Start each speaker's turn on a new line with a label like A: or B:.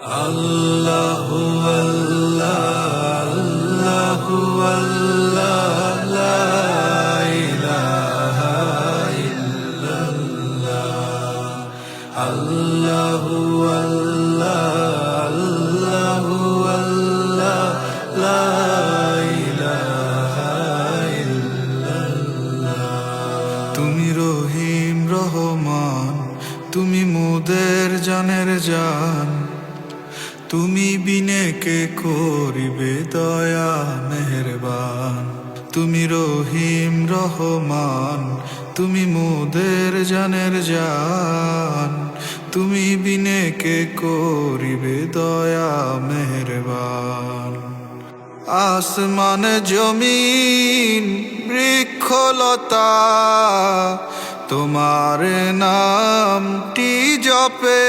A: আল্লাহু আল্লাহ আল্লাহু আল্লাহ লা ইলাহা ইল্লাল্লাহ আল্লাহু আল্লাহ আল্লাহু আল্লাহ লা ইলাহা ইল্লাল্লাহ তুমি রহিম রহমান তুমি মোদের জানের জান তুমি বিনে কে করিবে দয়া মেহেরবান তুমি রহিম রহমান তুমি মোদের জানের জান তুমি বিনে কে করিবে দয়া মেহেরবান আসমান জমিন বৃক্ষলতা তোমার নামটি জপে